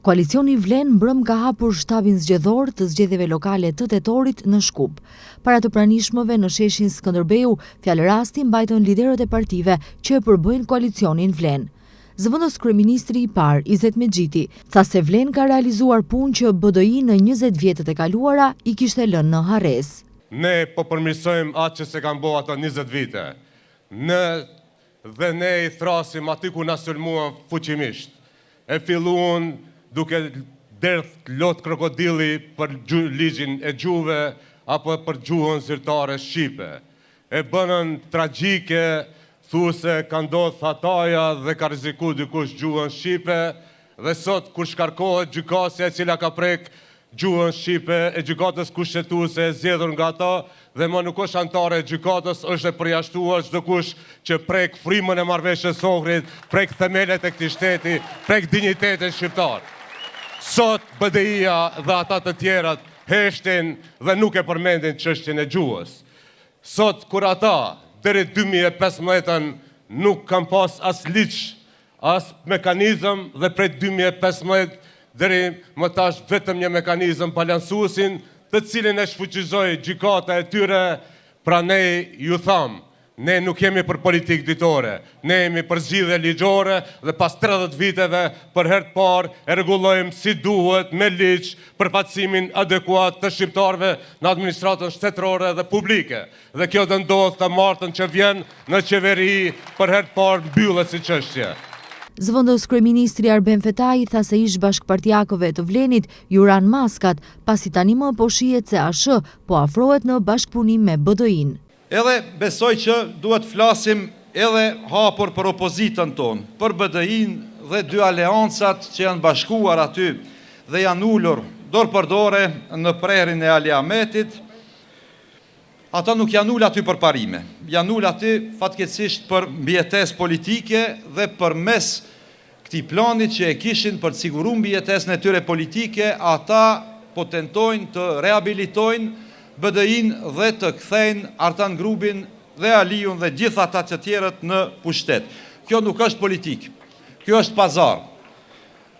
Koalicioni Vlen mbrëm ka hapur shtabin zgjedhor të zgjedhjeve lokale të Tetorit në Shkup. Para të pranishmëve në sheshin Skënderbeu, fjalë rasti mbajtën liderët e partive që e përbëjnë koalicionin Vlen. Zëvendës kryeministri i parë, Izet Mexhiti, tha se Vlen ka realizuar punë që BDI në 20 vjetët e kaluara i kishte lënë në harres. Ne po përmirësojmë atë që se kanë bërë ato 20 vite. Dhe ne i thrasim aty ku na sulmuan fuqimisht. E filluan duke derdh lot krokodili për ligjin e gjuhëve apo për gjuhën zyrtare shqipe. E bënën tragjike, thuse ka ndodhur hataja dhe ka rreziku dikush gjuhën shqipe dhe sot kur shkarkohet gjykatësia e cila ka prek gjuhën shqipe e gjykatës kushtetuese e zgjedhur nga ata dhe më nuk është antare e gjykatës, është e përjashtuar çdo kush që prek frymën e marrëveshjes së Ohrit, prek themelet e këtij shteti, prek dinjitetin shqiptar. Sot BDI-ja dhe ata të tjerat heshtin dhe nuk e përmendin çështjen e gjuhës. Sot kur ata deri 2015 nuk kanë pas as ligj, as mekanizëm dhe prej 2015 deri më tash vetëm një mekanizëm balansuesin të cilin e shfuqizoi gjykata e tyre, pra ne ju tham, ne nuk jemi për politikë ditore, ne jemi për zgjidhje ligjore dhe pas 30 viteve për herë të parë e rregullojmë si duhet me ligj përfaqësimin adekuat të shqiptarëve në administratën shtetërore dhe publike. Dhe kjo do ndodhë të martën që vjen në qeveri për herë të parë mbyllet si çështje. Zëvendës kryeministri Arben Fetai tha se ish bashkëpartiakëve të Vlenit ju ran maskat, pasi tani më po shihet se ASH po afrohet në bashkëpunim me BDI-n. Edhe besoj që duhet flasim edhe hapur për opozitën tonë, për BDI-n dhe dy aleancat që janë bashkuar aty dhe janë ulur dorë për dore në prerjen e Ali Ahmetit. Ata nuk janë ulur aty për parime, janë ulur aty fatkeqësisht për mbijetesë politike dhe përmes këtij planit që e kishin për të siguruar mbijetesën e tyre politike, ata po tentojnë të rehabilitojnë BDI-n dhe të kthejnë Artan Grubin dhe Aliun dhe gjithë ata të tjerët në pushtet. Kjo nuk është politik, kjo është pazar.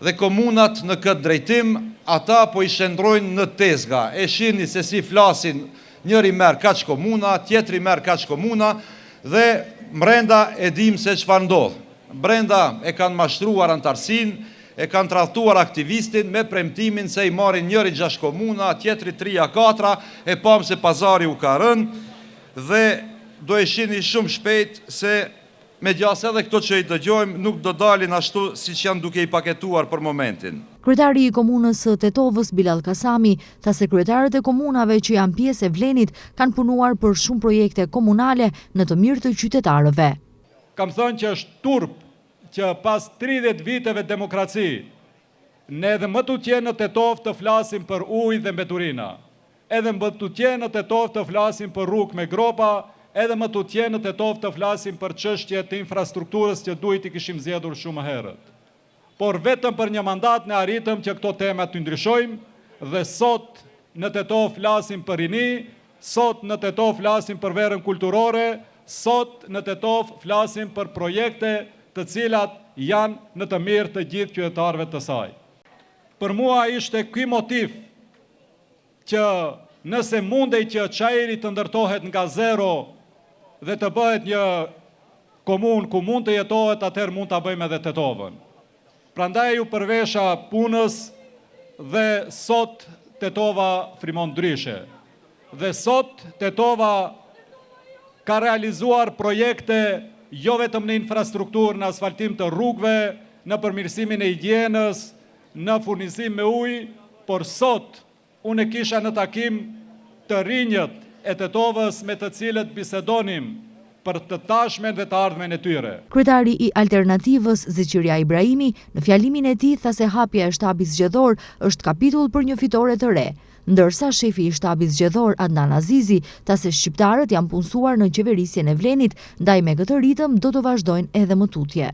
Dhe komunat në këtë drejtim, ata po i shndrojnë në tezga. E shihni se si flasin, njëri merr kaq komuna, tjetri merr kaq komuna dhe brenda e dim se çfarë ndodh. Brenda e kanë mashtruar antarësinë, e kanë tradhtuar aktivistin me premtimin se i marrin njëri 6 komuna, tjetri 3-4, e pam se pazari u ka rënë dhe do e shihni shumë shpejt se megjithëse edhe këto që i dëgjojmë nuk do dalin ashtu siç janë duke i paketuar për momentin. Kryetari i komunës së Tetovës, Bilal Kasami, tha se kryetarët e komunave që janë pjesë e Vlenit kanë punuar për shumë projekte komunale në të mirë të qytetarëve. Kam thënë që është turp që pas 30 viteve demokraci, ne edhe më tutje në Tetovë të flasim për ujë dhe mbeturina, edhe më tutje në Tetovë të flasim për rrugë me gropa, edhe më tutje në Tetovë të flasim për çështje të infrastrukturës që duhet i kishim zgjedhur shumë herët. Por vetëm për një mandat ne arritëm që këto tema të ndryshojmë dhe sot në Tetovë flasim për rini, sot në Tetovë flasim për verën kulturore, sot në Tetovë flasim për projekte të cilat janë në të mirë të gjithë qytetarëve të saj. Për mua ishte ky motiv që nëse mundej që Çajri të ndërtohet nga zero dhe të bëhet një komunë ku mund të jetohet, atëherë mund ta bëjmë edhe Tetovën. Prandaj u përvesha punës dhe sot Tetova frymon ndryshe. Dhe sot Tetova ka realizuar projekte jo vetëm në infrastrukturë, në asfaltim të rrugëve, në përmirësimin e higjienës, në furnizim me ujë, por sot unë kisha në takim të rinjët e Tetovës me të cilët bisedonim për të tashmen dhe të ardhmen e tyre. Kryetari i Alternativës, Zeqiria Ibrahimi, në fjalimin e tij tha se hapja e shtabit zgjedhor është kapitull për një fitore të re, ndërsa shefi i shtabit zgjedhor Adnan Azizi tha se shqiptarët janë punësuar në qeverisjen e Vlenit, ndaj me këtë ritëm do të vazhdojnë edhe më tutje.